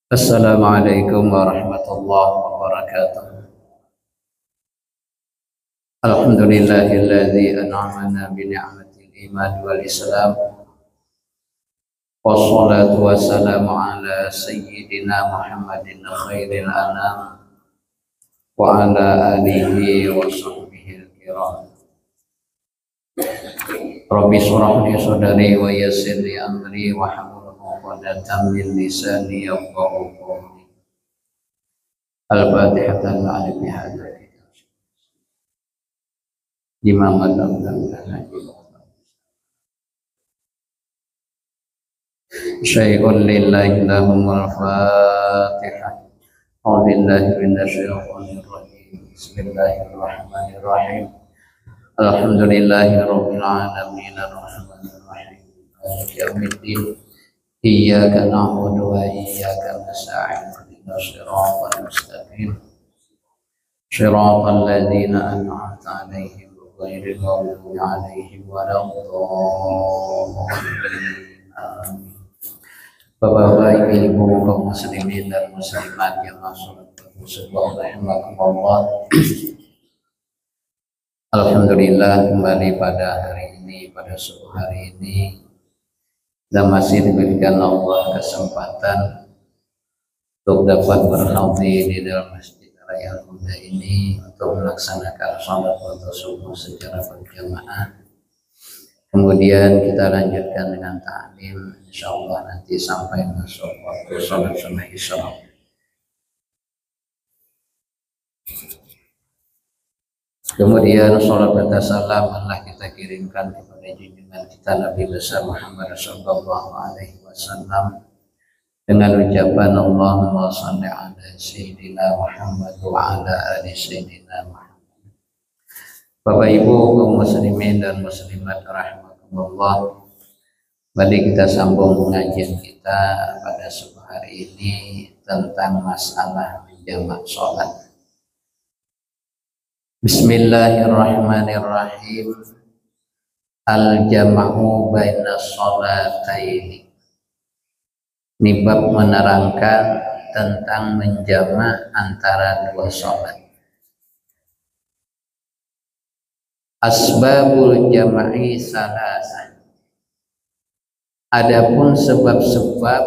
Assalamualaikum warahmatullahi wabarakatuh. Alhamdulillahilladzi an'amana bi ni'matil iman wal islam. Wassalatu wassalamu ala sayyidina Muhammadin khairil anam wa ala alihi wa sahbihi al-kiram. Rabbi shrah li sadri wa yassir li amri wa uqdatan min lisani yafqahu qawli. Al-Fatihah al-Alif hadza kitab. Imam Syai'un lillahi lahumul Fatihah. A'udzubillahi minasyaitonir rajim. Bismillahirrahmanirrahim. Alhamdulillahi rabbil alamin arrahmanir rahim. Maliki yaumiddin. Iyyaka na'budu wa iyyaka nasta'in. Ihdinas siratal mustaqim. Shiratal ladzina an'amta 'alaihim ghairil maghdubi 'alaihim waladdallin. Amin. Bapak-bapak, ibu-ibu kaum muslimin dan muslimat yang rahimakumullah. Alhamdulillah, kembali pada hari ini, pada subuh hari ini kita masih diberikan Allah kesempatan untuk dapat berhadir di dalam Masjid Raya Al-Huda ini untuk melaksanakan sholat waktu subuh secara berjamaah. Kemudian kita lanjutkan dengan ta'lim, insyaallah nanti sampai masuk waktu sholat sunnah isya. Kemudian sholat bertasalam Allah kita kirimkan kepada junjungan kita Nabi besar Muhammad sallallahu alaihi wasallam dengan ucapan Allahumma shalli ala sayyidina Muhammad wa ala ali sayyidina Muhammad. Bapak Ibu kaum muslimin dan muslimat rahimakumullah, mari kita sambung pengajian kita pada subuh hari ini tentang masalah menjamak sholat. Bismillahirrahmanirrahim. Al-jama'u baina sholataini. Ini bab menerangkan tentang menjamak antara dua sholat. Asbabul jama'i salasan. Adapun sebab-sebab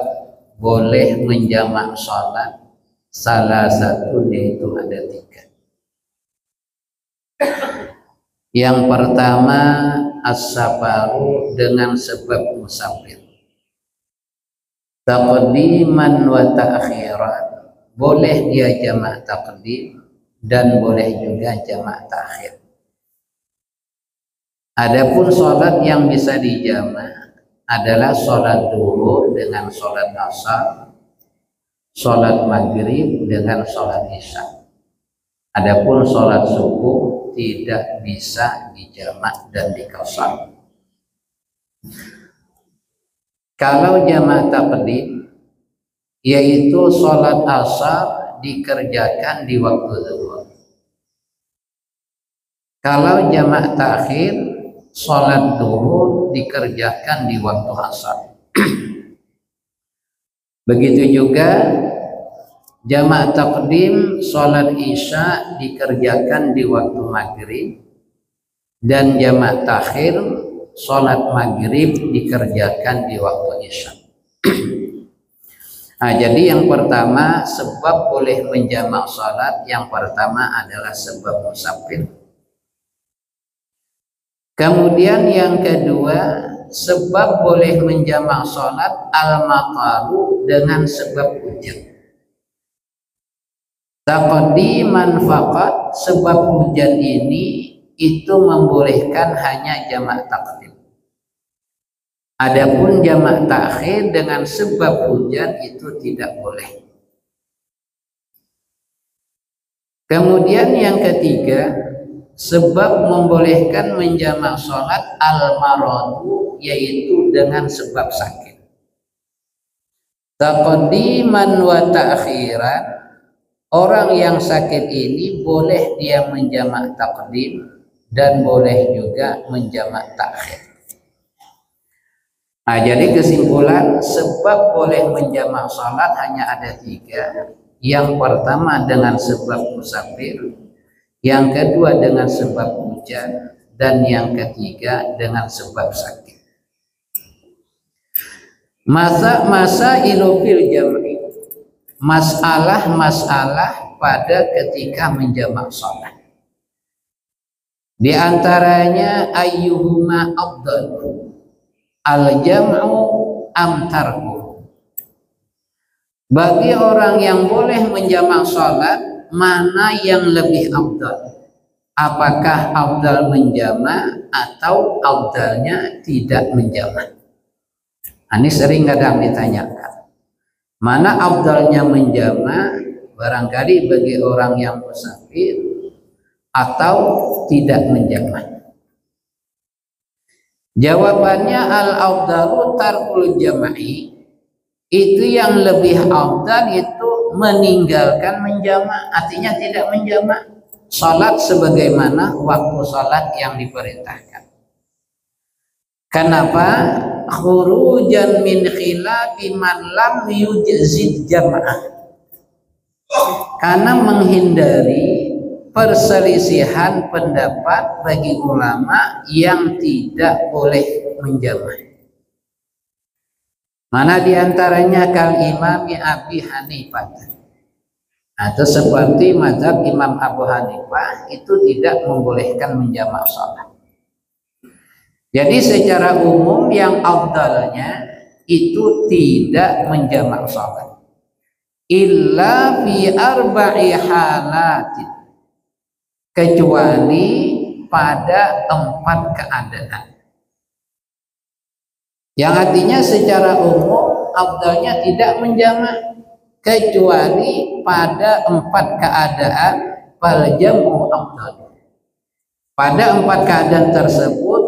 boleh menjamak sholat, salah satu yaitu ada tiga. Yang pertama as-safaru dengan sebab musafir. Taqdiman wa ta'khiran. Boleh dia jamak taqdim dan boleh juga jamak ta'khir. Adapun sholat yang bisa dijamak adalah sholat zuhur dengan sholat asar, sholat maghrib dengan sholat isya. Adapun sholat subuh tidak bisa dijamak dan dikosor. Kalau jamak taqdim, yaitu sholat asar dikerjakan di waktu zuhur. Kalau jamak ta'khir, sholat zuhur dikerjakan di waktu asar. Begitu juga jamak taqdim, sholat isya dikerjakan di waktu maghrib, dan jamak ta'khir, sholat maghrib dikerjakan di waktu isya. Nah, jadi yang pertama sebab boleh menjamak sholat, yang pertama adalah sebab musafir. Kemudian yang kedua sebab boleh menjamak sholat al-mataru dengan sebab hujan. Taqdiman faqat, sebab hujan ini itu membolehkan hanya jamak takdim. Adapun jamak takhir dengan sebab hujan itu tidak boleh. Kemudian yang ketiga, sebab membolehkan menjamak sholat al-maradu, yaitu dengan sebab sakit. Taqdiman wa ta'khiran, orang yang sakit ini boleh dia menjamak takdim dan boleh juga menjamak takhir. Nah, jadi kesimpulan sebab boleh menjamak salat hanya ada 3. Yang pertama dengan sebab musafir, yang kedua dengan sebab hujan, dan yang ketiga dengan sebab sakit. Masa ilufil jam'i, masalah pada ketika menjamak salat. Di antaranya ayyuhuma afdal, al-jam'u am tarku. Bagi orang yang boleh menjamak salat, mana yang lebih afdal? Apakah afdal menjamak atau afdalnya tidak menjamak? Ini sering kadang ditanyakan. Mana afdalnya menjamak? Barangkali bagi orang yang musafir atau tidak menjamak. Jawabannya al-afdalu tarkul jama'i, itu yang lebih afdal itu meninggalkan menjamak, artinya tidak menjamak salat sebagaimana waktu salat yang diperintahkan. Kenapa? Khurujan min khilafi man lam yujzid jama'ah, karena menghindari perselisihan pendapat bagi ulama yang tidak boleh menjamak. Mana diantaranya kal Imam Abi Hanifah, atau seperti mazhab Imam Abu Hanifah itu tidak membolehkan menjamak salat. Jadi secara umum yang afdalnya itu tidak menjamak salat illa fi arba'i halatin, kecuali pada 4 keadaan. Yang artinya secara umum afdalnya tidak menjamak kecuali pada 4 keadaan. Fal jam'u afdal, pada 4 keadaan tersebut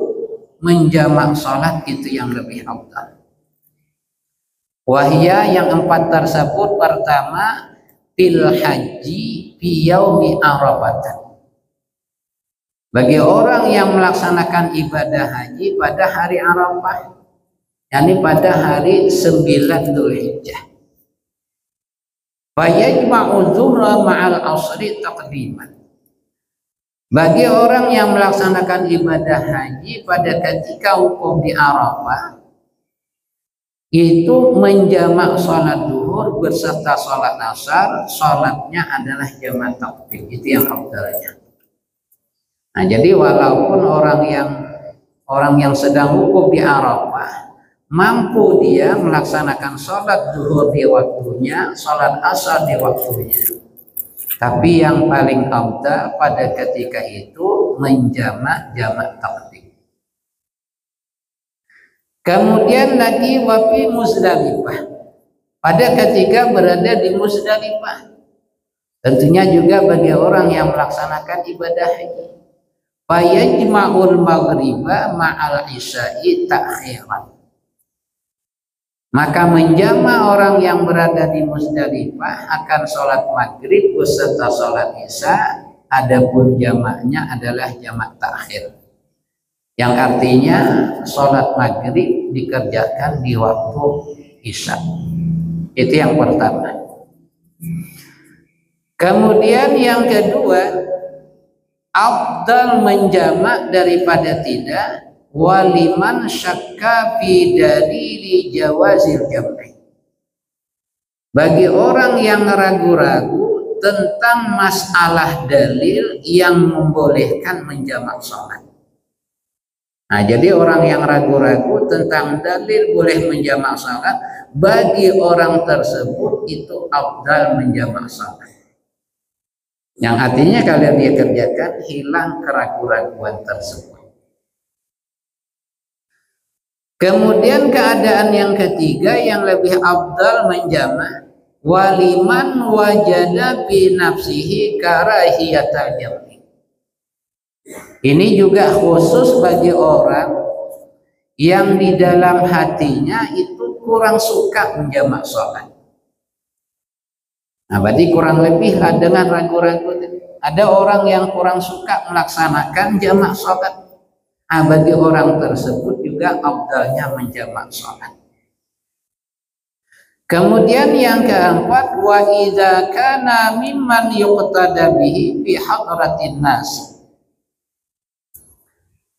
menjamak salat itu yang lebih afdal. Wahya, yang 4 tersebut, pertama fil haji fi yaumi arafah, bagi orang yang melaksanakan ibadah haji pada hari Arafah, yakni pada hari 9 Dzulhijjah. Fa yajma'u dzuhra ma'al asri taqdiman, bagi orang yang melaksanakan ibadah haji pada ketika wukuf di Arafah, itu menjamak salat duhur beserta salat asar, salatnya adalah jamak takdim, itu yang afdalnya. Nah, jadi walaupun orang yang sedang wukuf di Arafah mampu dia melaksanakan sholat zuhur di waktunya, sholat asar di waktunya, tapi yang paling afdal pada ketika itu menjamak jamak takdim. Kemudian lagi wafi Muzdalifah, pada ketika berada di Muzdalifah, tentunya juga bagi orang yang melaksanakan ibadah haji. Fayajma'ul maghriba ma'al isya'i ta'khiran, maka menjama orang yang berada di Muzdalifah akan sholat maghrib beserta sholat isya, adapun jamaknya adalah jamak takhir, yang artinya sholat maghrib dikerjakan di waktu isya. Itu yang pertama. Kemudian yang kedua, afdal menjamak daripada tidak, waliman syakka fi dalili jawazil jam'i, bagi orang yang ragu-ragu tentang masalah dalil yang membolehkan menjamak sholat. Nah, jadi orang yang ragu-ragu tentang dalil boleh menjamak sholat, bagi orang tersebut itu afdal menjamak sholat. Yang artinya kalau dia kerjakan hilang keraguan-keraguan tersebut. Kemudian keadaan yang ketiga yang lebih afdal menjamak, waliman wajada fi nafsihi karahiyatal jam'i. Ini juga khusus bagi orang yang di dalam hatinya itu kurang suka menjamak sholat. Nah, berarti kurang lebih dengan ragu-ragu. Ada orang yang kurang suka melaksanakan jamak sholat. Nah, bagi orang tersebut juga afdalnya menjamak sholat. Kemudian yang keempat, wa idza kana mimman yuqtada bihi fi hadratin nas.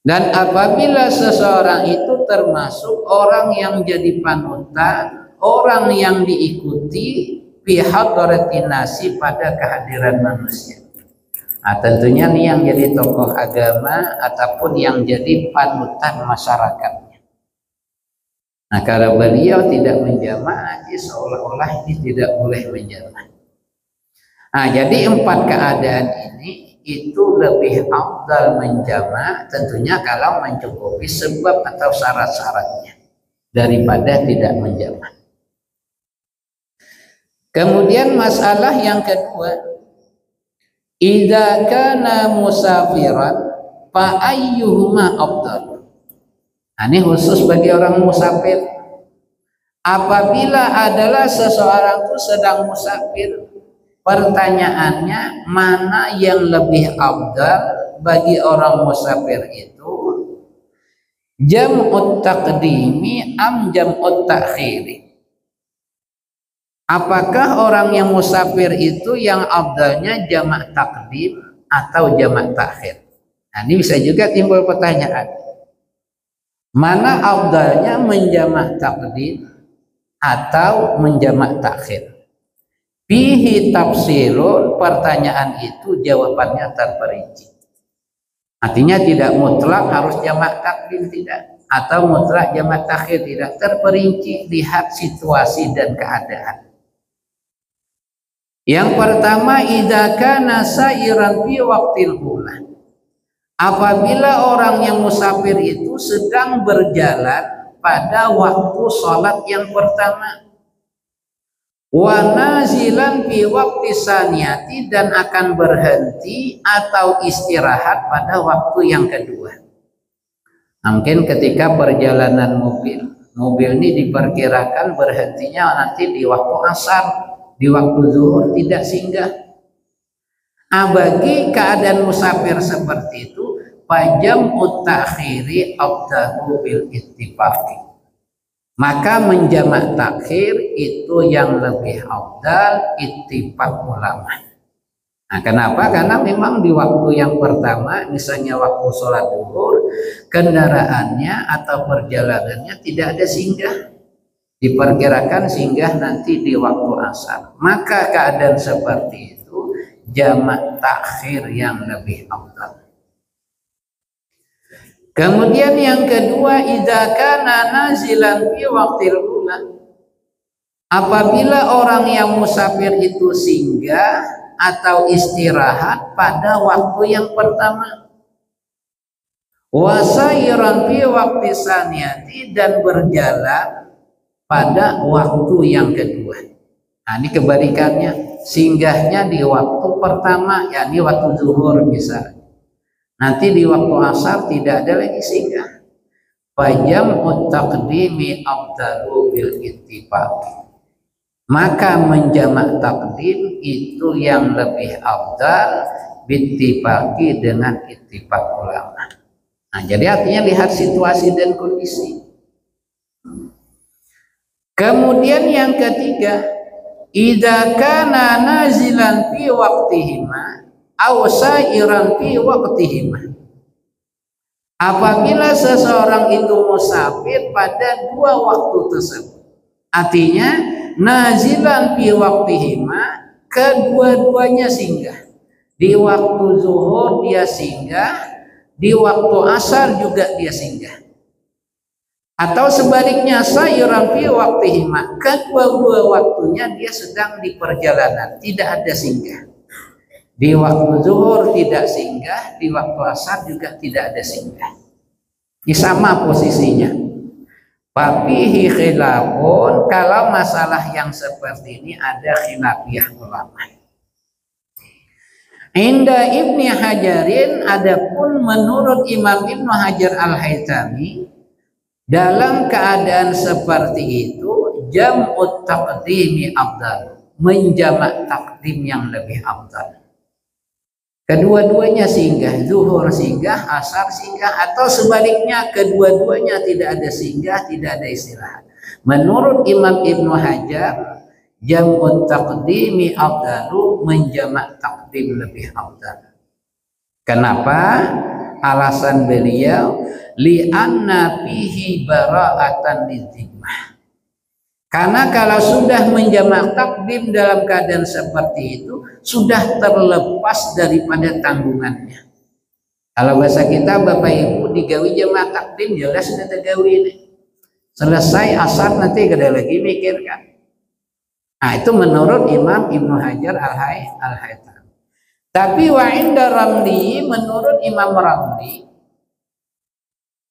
Dan apabila seseorang itu termasuk orang yang jadi panutan, orang yang diikuti fi hadratin nasi pada kehadiran manusia. Nah, tentunya nih yang jadi tokoh agama ataupun yang jadi panutan masyarakatnya. Nah, kalau beliau tidak menjamak, seolah-olah ini tidak boleh menjamak. Nah, jadi 4 keadaan ini itu lebih afdal menjamak tentunya kalau mencukupi sebab atau syarat-syaratnya daripada tidak menjamak. Kemudian masalah yang kedua, idza kana musafiran fa ayyuhuma afdal. Ini khusus bagi orang musafir. Apabila adalah seseorang itu sedang musafir, pertanyaannya mana yang lebih afdal bagi orang musafir itu? Jam'ut taqdimi am jam'ut ta'khiri? Apakah orang yang musafir itu yang afdalnya jamak takdim atau jamak takhir? Nah, ini bisa juga timbul pertanyaan. Mana afdalnya menjamak takdim atau menjamak takhir? Fihi tafsilun, pertanyaan itu jawabannya terperinci. Artinya tidak mutlak harus jamak takdim, tidak, atau mutlak jamak takhir, tidak, terperinci, lihat situasi dan keadaan. Yang pertama, idza kana sa'iran fi waqtil ula. Apabila orang yang musafir itu sedang berjalan pada waktu sholat yang pertama. Wa nazilan fi waqti saniyati, dan akan berhenti atau istirahat pada waktu yang kedua. Mungkin ketika perjalanan mobil ini diperkirakan berhentinya nanti di waktu asar, di waktu zuhur tidak singgah. Bagi keadaan musafir seperti itu, fajam'ut ta'khiri afdalu bil ittifaqi. Maka menjamak takhir itu yang lebih afdal ittifaq ulama. Nah, kenapa? Karena memang di waktu yang pertama, misalnya waktu sholat zuhur, kendaraannya atau perjalanannya tidak ada singgah. Diperkirakan singgah nanti di waktu asar. Maka keadaan seperti itu jamak takhir yang lebih afdal. Kemudian yang kedua, idza kana nazilan fi waqtil ula. Apabila orang yang musafir itu singgah atau istirahat pada waktu yang pertama. Wa sayran fi waqti saniyati, dan berjalan pada waktu yang kedua. Nah, ini kebalikannya, singgahnya di waktu pertama, yakni waktu zuhur misalnya. Nanti di waktu asar tidak ada lagi singgah. Fajam'ut taqdimi afdalu bil ittifaq. Maka menjamak takdim itu yang lebih afdal bittifaqi, dengan ittifaq ulama. Nah, jadi artinya lihat situasi dan kondisi. Kemudian yang ketiga, idza kana nazilan fi waqtihima aw sa'iran fi waqtihima. Apabila seseorang itu musafir pada dua waktu tersebut, artinya nazilan fi waqtihima, kedua-duanya singgah. Di waktu zuhur dia singgah, di waktu asar juga dia singgah. Atau sebaliknya, sayuran fi waqtihima, kedua-dua waktunya dia sedang di perjalanan, tidak ada singgah. Di waktu zuhur tidak singgah, di waktu asar juga tidak ada singgah. Ini sama posisinya. Fafihi khilafun, kalau masalah yang seperti ini ada khilafiyah ulama. Inda Ibni Hajarin, adapun menurut Imam Ibnu Hajar Al-Haytami, dalam keadaan seperti itu jam'ut taqdimi afdal, menjamak takdim yang lebih afdal. Kedua-duanya singgah, zuhur singgah, asar singgah, atau sebaliknya kedua-duanya tidak ada singgah, tidak ada istirahat. Menurut Imam Ibnu Hajar, jam'ut taqdimi afdalu, menjamak takdim lebih afdal. Kenapa? Alasan beliau, li'anna fihi bara'atan lidzimmah. Karena kalau sudah menjamak takdim dalam keadaan seperti itu, sudah terlepas daripada tanggungannya. Kalau bahasa kita, Bapak Ibu digawi jamak takdim, jelas sudah tergawi. Selesai asar nanti gak ada lagi mikirkan. Nah, itu menurut Imam Ibnu Hajar Al-Haytami. Tapi wa inda Ramli, menurut Imam Ramli,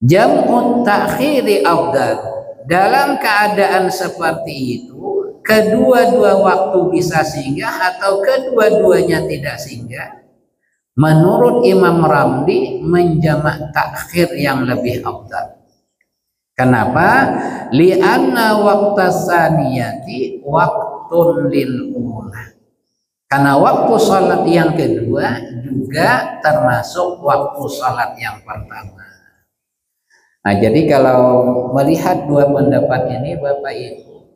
jam'ut ta'khiri afdal. Dalam keadaan seperti itu, kedua-dua waktu bisa singgah atau kedua-duanya tidak singgah. Menurut Imam Ramli, menjamak takhir yang lebih afdal. Kenapa? Li'anna waqtas saniyati waqtun lil ula. Karena waktu salat yang kedua juga termasuk waktu salat yang pertama. Nah, jadi kalau melihat dua pendapat ini, Bapak Ibu,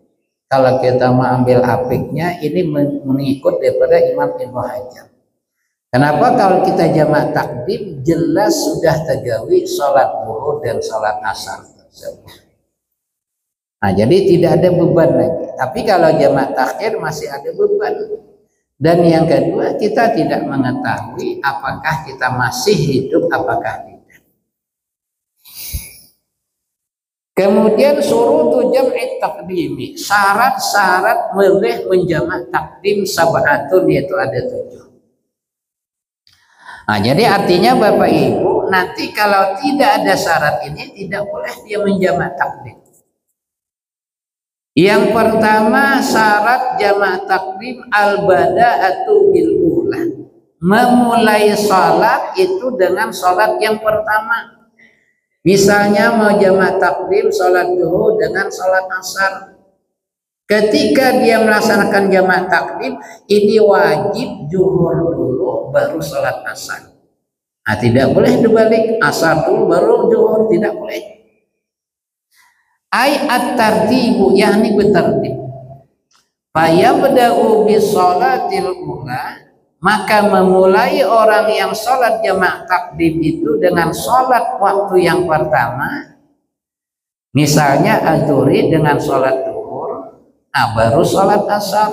kalau kita mau ambil apiknya, ini mengikut daripada Imam Ibnu Hajar. Kenapa? Kalau kita jamak takdim, jelas sudah tergawi sholat zuhur dan sholat asar tersebut. Nah, jadi tidak ada beban lagi. Tapi kalau jamak takhir masih ada beban. Dan yang kedua, kita tidak mengetahui apakah kita masih hidup, apakah tidak. Kemudian surutu jam'i takdimi, syarat-syarat boleh menjamak takdim sab'atun, yaitu ada 7. Nah, jadi artinya Bapak Ibu, nanti kalau tidak ada syarat ini, tidak boleh dia menjamak takdim. Yang pertama, syarat jamak takdim al-bada'atu bil ula, memulai sholat itu dengan sholat yang pertama. Misalnya mau jamak takdim sholat zuhur dengan sholat asar. Ketika dia melaksanakan jamak takdim, ini wajib zuhur dulu baru sholat asar. Nah, tidak boleh dibalik, asar dulu baru zuhur, tidak boleh. Ai at-tartibu, yakni bertertib. Fayabda'u bi sholatil ula, maka memulai orang yang sholat jamak takdim itu dengan sholat waktu yang pertama, misalnya az-zuhri dengan sholat zuhur, nah baru sholat asar,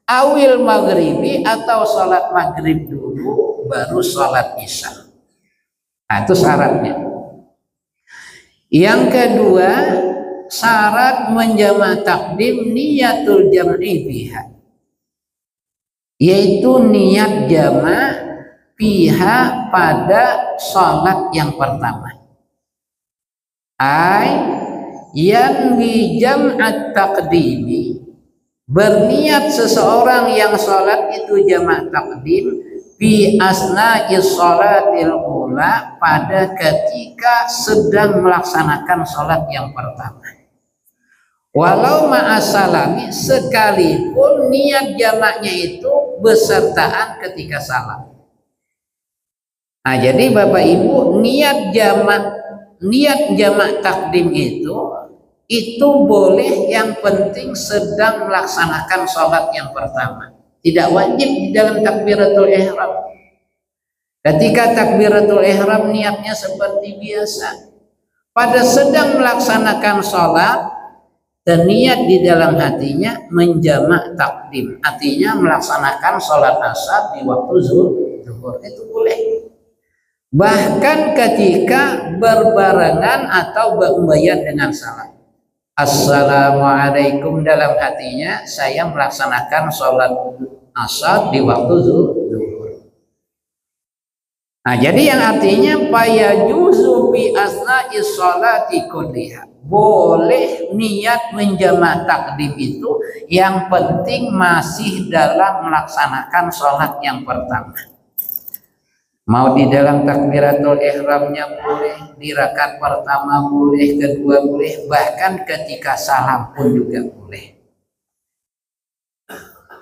awil maghribi atau sholat maghrib dulu baru sholat isya. Nah, itu syaratnya. Yang kedua, syarat menjamak takdim niyatul jam'i biha, yaitu niat jamak pihak pada sholat yang pertama. Yanwi jam'at taqdimi, berniat seseorang yang sholat itu jamak takdim fi asna'is sholatil ula, pada ketika sedang melaksanakan sholat yang pertama. Walau ma'asalami, sekalipun niat jamaknya itu besertaan ketika salam. Nah, jadi Bapak Ibu, niat jamak takdim itu boleh, yang penting sedang melaksanakan sholat yang pertama. Tidak wajib di dalam takbiratul ihram. Ketika takbiratul ihram niatnya seperti biasa. Pada sedang melaksanakan sholat, dan niat di dalam hatinya menjamak takdim, artinya melaksanakan sholat asar di waktu zuhur, itu boleh. Bahkan ketika berbarengan atau berbayat dengan salam, assalamualaikum, dalam hatinya saya melaksanakan sholat asar di waktu zuhur. Nah, jadi yang artinya fayajuzu bi asna'i sholati kulliha. Boleh niat menjamak takdim itu, yang penting masih dalam melaksanakan sholat yang pertama. Mau di dalam takbiratul ihramnya boleh, di rakaat pertama boleh, kedua boleh, bahkan ketika salam pun juga boleh.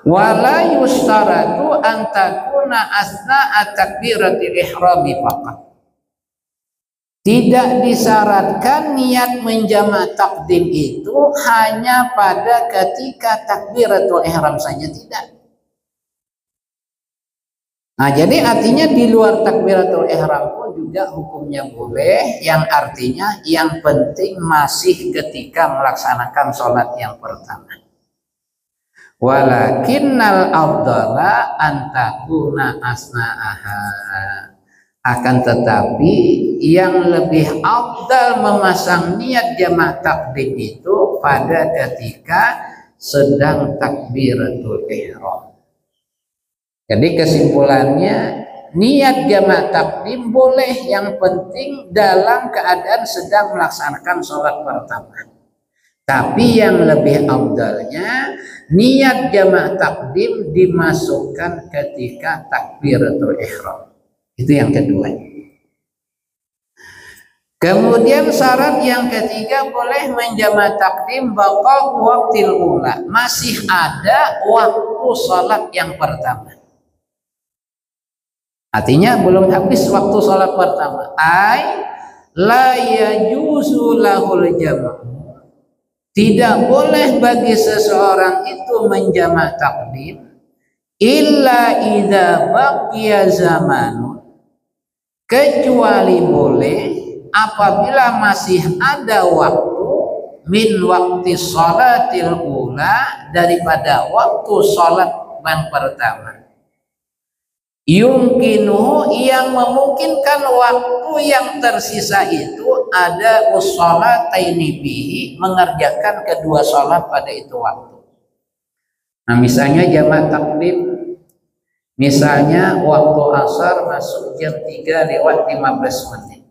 Wala yustaratu an takuna asna'a takbiratil ihrami faqat. Tidak disyaratkan niat menjamak takdim itu hanya pada ketika takbiratul ihram saja, tidak. Nah, jadi artinya di luar takbiratul ihram pun juga hukumnya boleh, yang artinya yang penting masih ketika melaksanakan sholat yang pertama. Walakinnal afdala antakuna asna'aha. Akan tetapi yang lebih afdal memasang niat jamak takdim itu pada ketika sedang takbiratul ihram. Jadi kesimpulannya, niat jamak takdim boleh, yang penting dalam keadaan sedang melaksanakan sholat pertama. Tapi yang lebih afdalnya niat jamak takdim dimasukkan ketika takbiratul ihram. Itu yang kedua. Kemudian syarat yang ketiga, boleh menjamak takdim baqa waqtil ula. Masih ada waktu sholat yang pertama. Artinya belum habis waktu sholat pertama. Ai la yajuzu lahul jamak. Tidak boleh bagi seseorang itu menjamak takdim illa idza baqiya zamanun, kecuali boleh apabila masih ada waktu min waqti sholatil ula, daripada waktu sholat yang pertama. Yumkinu, yang memungkinkan waktu yang tersisa itu ada usholataini bihi, mengerjakan kedua sholat pada itu waktu. Nah, misalnya jamak takdim, misalnya waktu asar masuk jam 3:15 menit.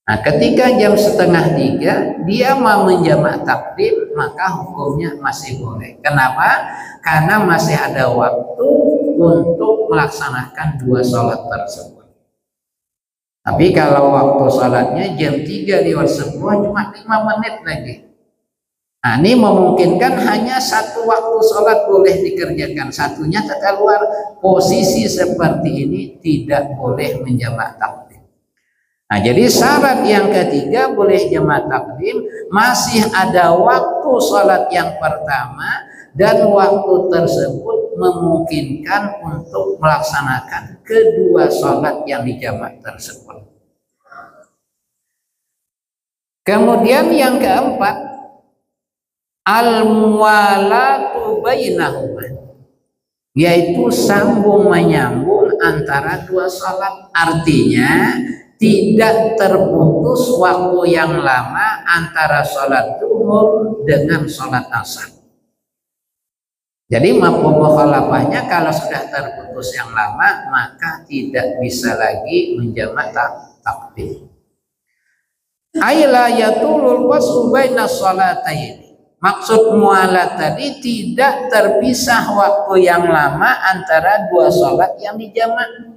Nah, ketika jam 2:30 dia mau menjamak takdim, maka hukumnya masih boleh. Kenapa? Karena masih ada waktu untuk melaksanakan dua sholat tersebut. Tapi kalau waktu sholatnya jam 3:10 cuma 5 menit lagi. Nah, ini memungkinkan hanya satu waktu sholat boleh dikerjakan, satunya tata luar. Posisi seperti ini tidak boleh menjamak takdim. Nah, jadi syarat yang ketiga boleh jamak takdim, masih ada waktu sholat yang pertama dan waktu tersebut memungkinkan untuk melaksanakan kedua sholat yang dijamak tersebut. Kemudian yang keempat, al-muwalatu bainahuma, yaitu sambung menyambung antara dua sholat. Artinya tidak terputus waktu yang lama antara sholat zuhur dengan sholat asar. Jadi mafhum mukhalafahnya, kalau sudah terputus yang lama maka tidak bisa lagi menjamak takdim. Aila yatulul waslu baina sholataini. Maksud mualat tadi tidak terpisah waktu yang lama antara dua sholat yang dijamak.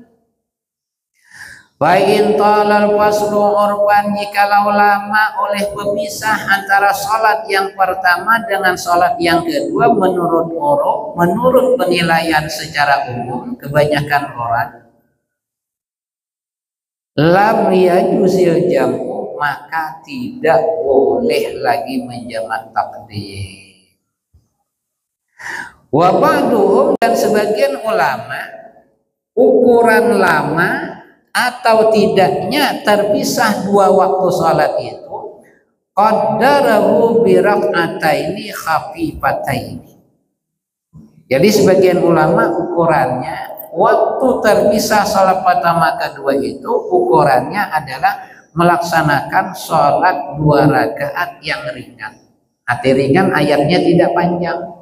Bain talal faslu urban, jikalau lama oleh pemisah antara sholat yang pertama dengan sholat yang kedua menurut uruf, menurut penilaian secara umum kebanyakan orang, lam yajuzil jamu, maka tidak boleh lagi menjamak takdim. Wa ba'duhum, dan sebagian ulama, ukuran lama atau tidaknya terpisah dua waktu salat itu qaddarahu bi rak'ataini khafifataini. Jadi sebagian ulama ukurannya waktu terpisah salat pertama kedua itu ukurannya adalah melaksanakan salat 2 rakaat yang ringan. Arti ringan ayatnya tidak panjang.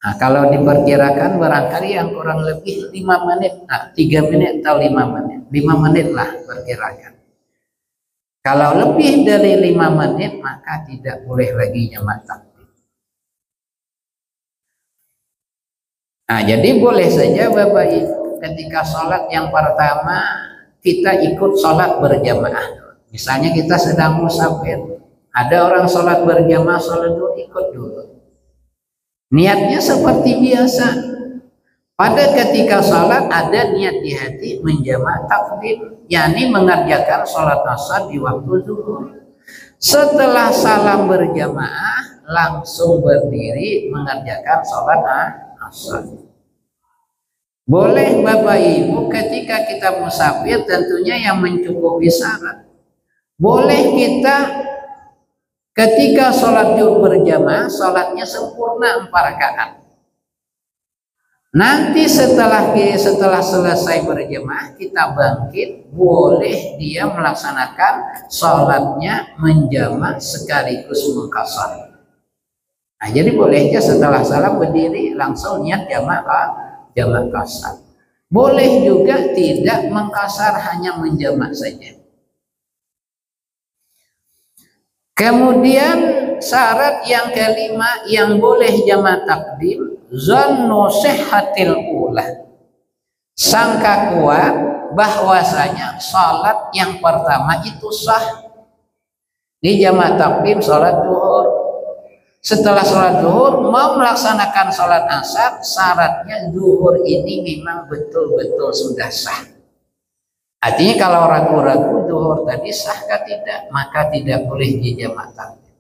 Nah, kalau diperkirakan barangkali yang kurang lebih 5 menit, 3 menit atau 5 menit. 5 menit lah perkirakan. Kalau lebih dari 5 menit maka tidak boleh lagi jamak takdim. Nah, jadi boleh saja Bapak Ibu ketika sholat yang pertama kita ikut sholat berjamaah. Misalnya kita sedang musafir, ada orang sholat berjamaah, sholat dulu, ikut dulu. Niatnya seperti biasa. Pada ketika sholat ada niat di hati menjamak takdim, yakni mengerjakan sholat asar di waktu zuhur. Setelah salam berjamaah langsung berdiri mengerjakan sholat asar. Boleh Bapak Ibu ketika kita musafir tentunya yang mencukupi syarat. Boleh kita ketika sholat zuhur berjamaah sholatnya sempurna 4 rakaat. Nanti setelah selesai berjamaah kita bangkit, boleh dia melaksanakan sholatnya menjamak sekaligus mengqashar. Nah, jadi bolehnya setelah salam berdiri langsung niat jamak qashar. Boleh juga tidak mengqashar, hanya menjamak saja. Kemudian syarat yang kelima yang boleh jamak takdim, zannu sihhatil ula, sangka kuat bahwasanya salat yang pertama itu sah. Di jamak takdim salat zuhur, setelah salat zuhur mau melaksanakan salat asar, syaratnya zuhur ini memang betul-betul sudah sah. Artinya kalau ragu-ragu zuhur tadi sah atau tidak, maka tidak boleh dijamak takdim.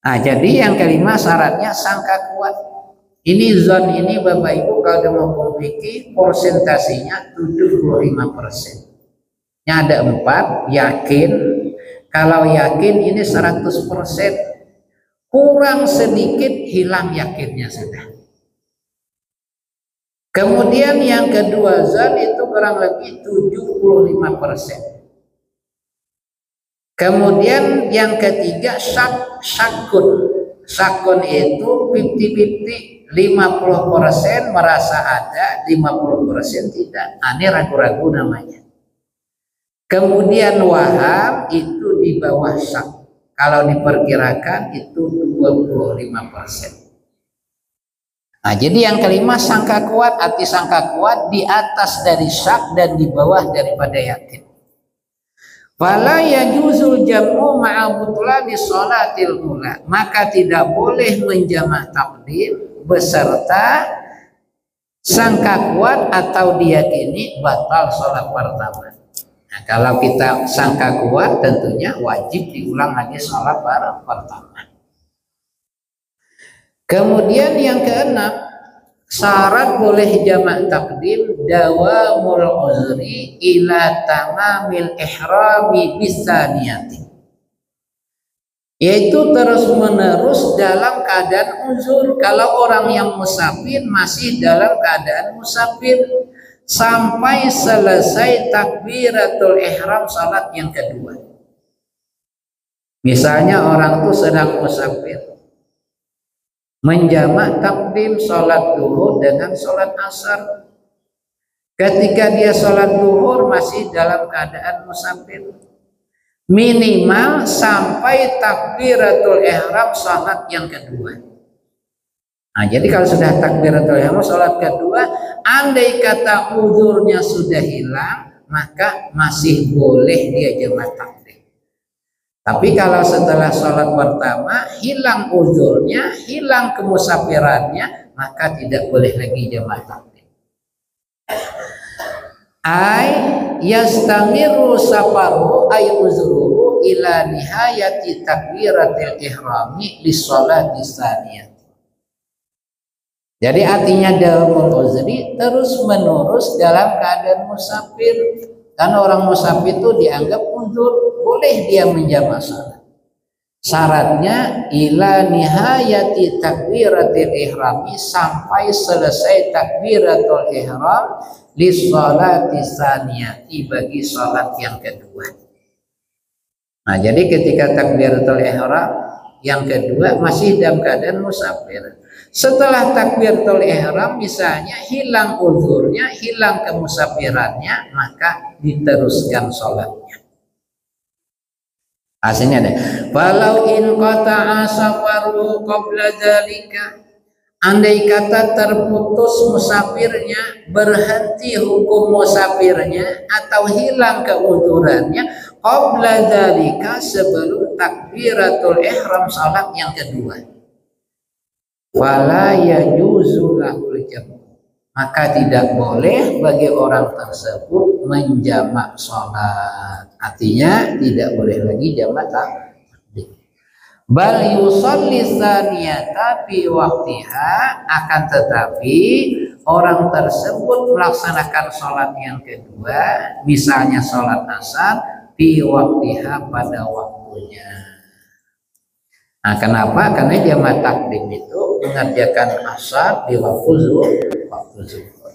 Nah, jadi yang kelima syaratnya sangka kuat. Ini zon ini Bapak Ibu kalau mau fikih persentasenya 75%. Nya ada 4, yakin. Kalau yakin ini 100%. Kurang sedikit hilang yakinnya sudah. Kemudian yang kedua zon itu kurang lebih 75%. Kemudian yang ketiga syakun. Syakun itu 50-50, 50% merasa ada, 50% tidak. Ini ragu-ragu namanya. Kemudian waham itu di bawah syak. Kalau diperkirakan itu 25%. Nah, jadi yang kelima sangka kuat, arti sangka kuat di atas dari syak dan di bawah daripada yakin. Fala yajuzul jam'u ma'a butlani sholatil ula, maka tidak boleh menjamak takdim beserta sangka kuat atau diyakini batal sholat pertama. Nah, kalau kita sangka kuat tentunya wajib diulang lagi sholat pertama. Kemudian yang keenam, syarat boleh jamak takdim dawamul uzri ila tamamil ihrami bisaniyati, yaitu terus menerus dalam keadaan uzur. Kalau orang yang musafir masih dalam keadaan musafir sampai selesai takbiratul ihram salat yang kedua. Misalnya orang itu sedang musafir menjamak takdim sholat duhur dengan sholat asar. Ketika dia sholat duhur masih dalam keadaan musafir, minimal sampai takbiratul ihram sholat yang kedua. Nah, jadi kalau sudah takbiratul ihram sholat kedua, andai kata uzurnya sudah hilang, maka masih boleh dia jamak takdim. Tapi kalau setelah sholat pertama hilang uzurnya, hilang kemusafirannya, maka tidak boleh lagi jamak takdim. Ay yastamiru safaru ay uzruhu ila nihayati takbiratil ihrami li sholati tsaniyah. Jadi artinya dawamul uzri terus menerus dalam keadaan musafir. Karena orang musafir itu dianggap uzur, boleh dia menjamak salat. Syaratnya ila nihayati takbiratil ihrami, sampai selesai takbiratul ihram li sholati tsaniyati, bagi salat yang kedua. Nah, jadi ketika takbiratul ihram yang kedua masih dalam keadaan musafir, Setelah takbiratul ihram misalnya hilang uzurnya, hilang kemusafirannya, maka diteruskan sholatnya. Aslinya ada. Walau in qata'a safaru qabla dzalika, andai kata terputus musafirnya, berhenti hukum musafirnya atau hilang keuzurannya qabla dzalika, sebelum takbiratul ihram salat yang kedua, wala yajuzu lahul jam', maka tidak boleh bagi orang tersebut menjamak sholat. Artinya tidak boleh lagi jamak takdim. Bal yusalli tsaniyata fi waqtiha, akan tetapi orang tersebut melaksanakan sholat yang kedua, misalnya sholat asar, fi waqtiha, pada waktunya. Nah, kenapa? Karena jamak takdim itu mengerjakan asar di waktu zuhur.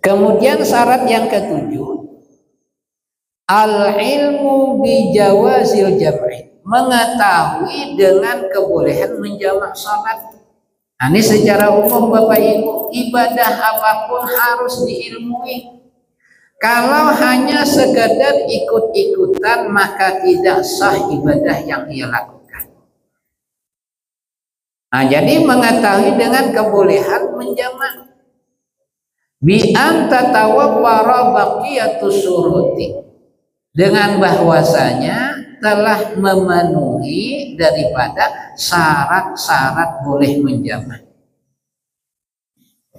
Kemudian syarat yang ketujuh, al-ilmu bi jawazil jam'i, mengetahui dengan kebolehan menjamak salat. Nah, ini secara umum Bapak Ibu, ibadah apapun harus diilmui. Kalau hanya sekedar ikut-ikutan, maka tidak sah ibadah yang ia lakukan. Nah, jadi mengetahui dengan kebolehan menjamak. Bi an tatawaffara baqiyatus syuruti, dengan bahwasanya telah memenuhi daripada syarat-syarat boleh menjamak.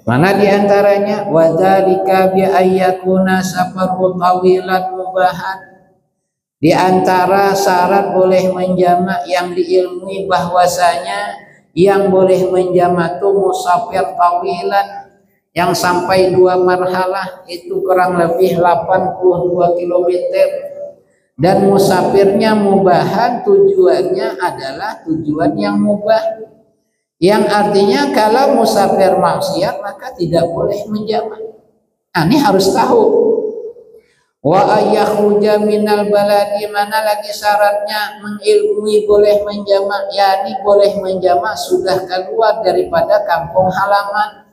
Mana diantaranya? Wadzalika bi ayyakuna safaru tawilan mubahan. Di antara syarat boleh menjamak yang diilmui bahwasanya yang boleh menjamak itu musafir tawilan, yang sampai 2 marhalah, itu kurang lebih 82 km, dan musafirnya mubahan, tujuannya adalah tujuan yang mubah, yang artinya kalau musafir maksiat maka tidak boleh menjamak. Ini harus tahu. Wa ayakhruja minal baladi, mana lagi syaratnya mengilmui boleh menjamak, yakni boleh menjamak sudah keluar daripada kampung halaman,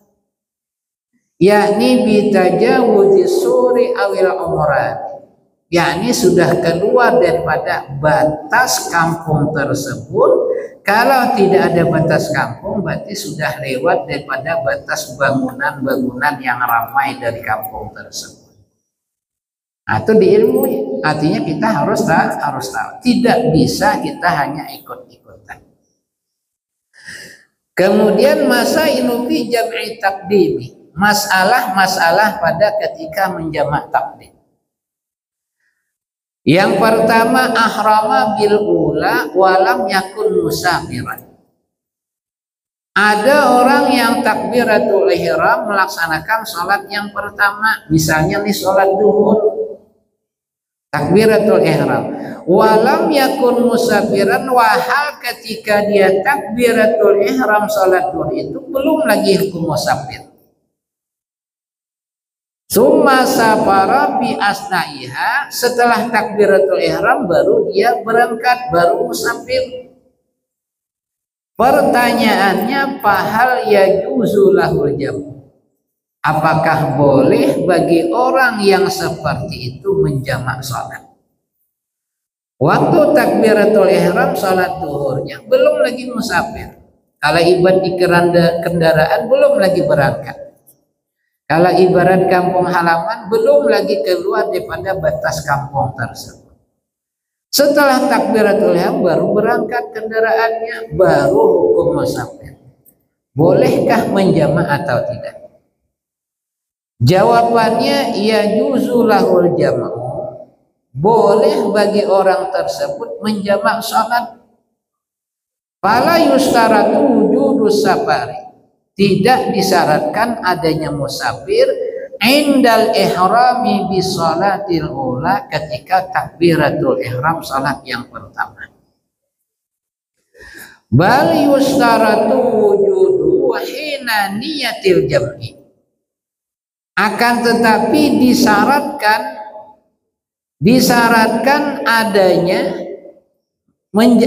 yakni bitajawuzi suri awil umrah, yakni sudah keluar daripada batas kampung tersebut. Kalau tidak ada batas kampung, berarti sudah lewat daripada batas bangunan-bangunan yang ramai dari kampung tersebut. Nah, itu diilmui. Artinya kita harus tahu. Tidak bisa kita hanya ikut-ikutan. Kemudian masa inufi jam'i takdimi, masalah pada ketika menjamak takdim. Yang pertama, ahrama bil ula walam yakun musafiran. Ada orang yang takbiratul ihram melaksanakan sholat yang pertama, misalnya nih sholat duhur, takbiratul ihram, walam yakun musafiran, wahal ketika dia takbiratul ihram sholat duhur itu belum lagi hukum musafir. Summa safara bi asnaiha, setelah takbiratul ihram baru dia berangkat, baru musafir. Pertanyaannya, fahal yajuzu lahul jam', apakah boleh bagi orang yang seperti itu menjamak salat? Waktu takbiratul ihram salat duhurnya belum lagi musafir. Kalau ibarat di kendaraan belum lagi berangkat. Kalau ibarat kampung halaman belum lagi keluar daripada batas kampung tersebut. Setelah takbiratul ihram baru berangkat kendaraannya, baru hukum musafir. Bolehkah menjamak atau tidak? Jawabannya, yajuzu lahul jam'u, boleh bagi orang tersebut menjamak salat. Fala yustaratu wujudus safari, tidak disyaratkan adanya musafir indal ihrami bi sholatil ula, ketika takbiratul ihram salat yang pertama. Bal yustaratu wujudu hina niyatil jam'i, akan tetapi disyaratkan adanya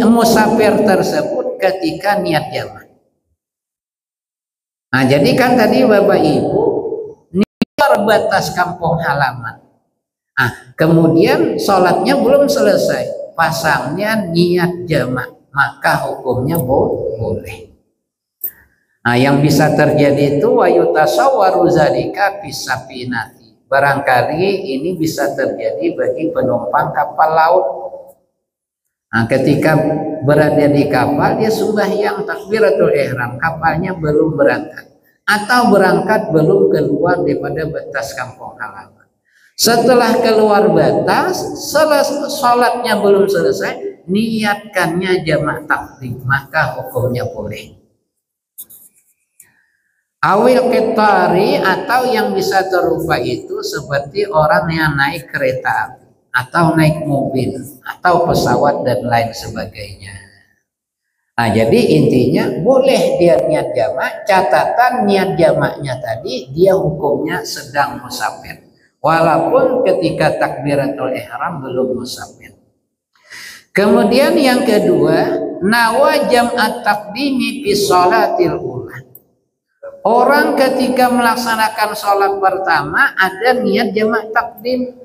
musafir tersebut ketika niat jamak. Nah, jadi kan tadi Bapak Ibu luar batas kampung halaman. Ah, kemudian sholatnya belum selesai, pasangnya niat jamak, maka hukumnya boleh. Nah, yang bisa terjadi itu wayutasawwaru zalika bisafinatin. Barangkali ini bisa terjadi bagi penumpang kapal laut. Nah, ketika berada di kapal dia sembahyang takbiratul ihram, kapalnya belum berangkat atau berangkat belum keluar daripada batas kampung halaman. Setelah keluar batas, sholatnya belum selesai, niatkannya jamak takdim, maka hukumnya boleh. Awil ketari, atau yang bisa terupa itu seperti orang yang naik kereta api atau naik mobil atau pesawat dan lain sebagainya. Nah, jadi intinya boleh dia niat jamak, catatan niat jamaknya tadi dia hukumnya sedang musafir. Walaupun ketika takbiratul ihram belum musafir. Kemudian yang kedua, nawa jam'at taqdimi fi sholatil ula. Orang ketika melaksanakan sholat pertama ada niat jamak takdim.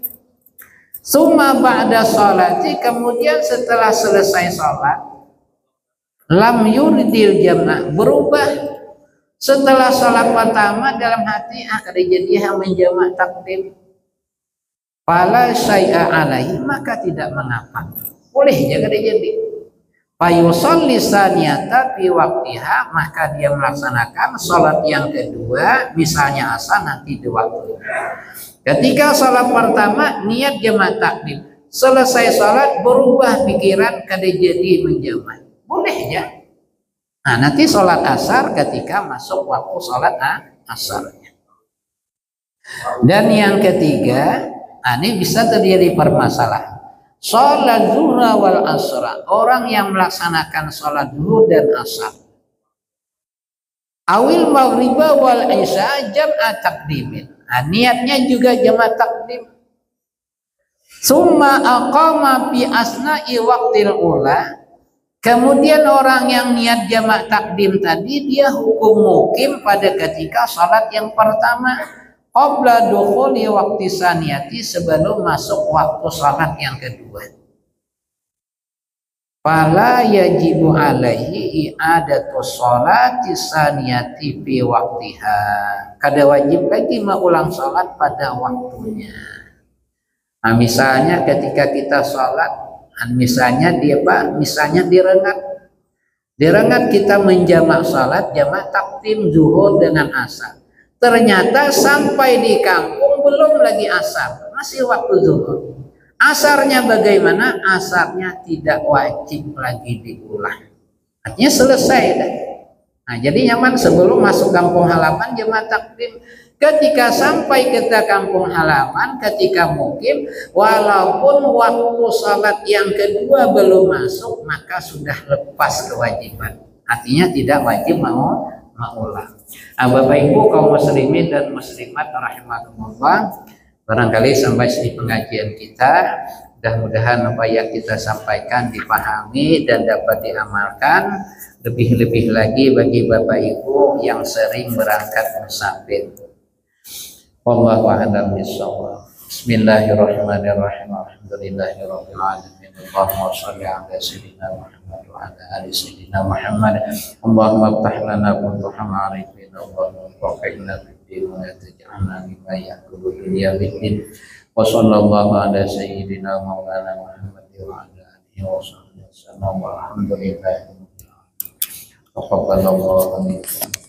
Summa ba'da sholati, kemudian setelah selesai sholat, lam yuridil jam'ah, berubah. Setelah sholat pertama dalam hati akan jadi menjamak takdim. Fala syai'a alaihi, maka tidak mengapa. Boleh jaga jadi. Fayusalli saniyata fi waqtiha, maka dia melaksanakan sholat yang kedua, misalnya asar nanti di waktu. Ketika sholat pertama niat jamak takdim, selesai sholat berubah pikiran kada jadi menjamak. Boleh ya. Nah, nanti sholat asar ketika masuk waktu sholat asarnya. Dan yang ketiga, ini bisa terjadi permasalahan. Sholat zuhra wal asra, orang yang melaksanakan sholat zuhur dan asar. Awil maghriba wal isya jam'at takdimin. Nah, niatnya juga jamak takdim. Summa aqama fi asna'i waqtil ula. Kemudian orang yang niat jamak takdim tadi dia hukum mukim pada ketika sholat yang pertama. Qabla dukhuli waqti saniyati, sebelum masuk waktu salat yang kedua. Fala yajibu alaihi i'adatu sholati saniyati fi waqtiha. Kada wajib lagi mengulang salat pada waktunya. Nah, misalnya ketika kita salat, misalnya misalnya direngat kita menjamak salat jamak takdim zuhur dengan asar. Ternyata sampai di kampung belum lagi asar, masih waktu zuhur. Asarnya bagaimana? Asarnya tidak wajib lagi diulang. Artinya selesai dah. Nah, jadi nyaman sebelum masuk kampung halaman jamak takdim. Ketika sampai ke kampung halaman, ketika mukim, walaupun waktu salat yang kedua belum masuk, maka sudah lepas kewajiban. Artinya tidak wajib mengulang. Nah, Bapak Ibu kaum muslimin dan muslimat rahimakumullah, barangkali sampai sini pengajian kita. Mudah-mudahan apa yang kita sampaikan dipahami dan dapat diamalkan. Lebih-lebih lagi bagi Bapak Ibu yang sering berangkat musafir. Wallahu a'lam bishawab. Bismillahirrahmanirrahim. Alhamdulillahirabbil alamin. Allahumma shalli ala sayyidina Muhammad wa ala ali sayyidina Muhammad. Allahumma iftah lana futuhan arifin. Allahumma waffiqna fid-din wa la taj'alna mimman ya'kulu dunya bid-din. Wa sallallahu ala sayyidina maulana Muhammad wa ala alihi wa sahbihi wasallam. Walhamdulillahi rabbil alamin. Taqabbalallahu minkum.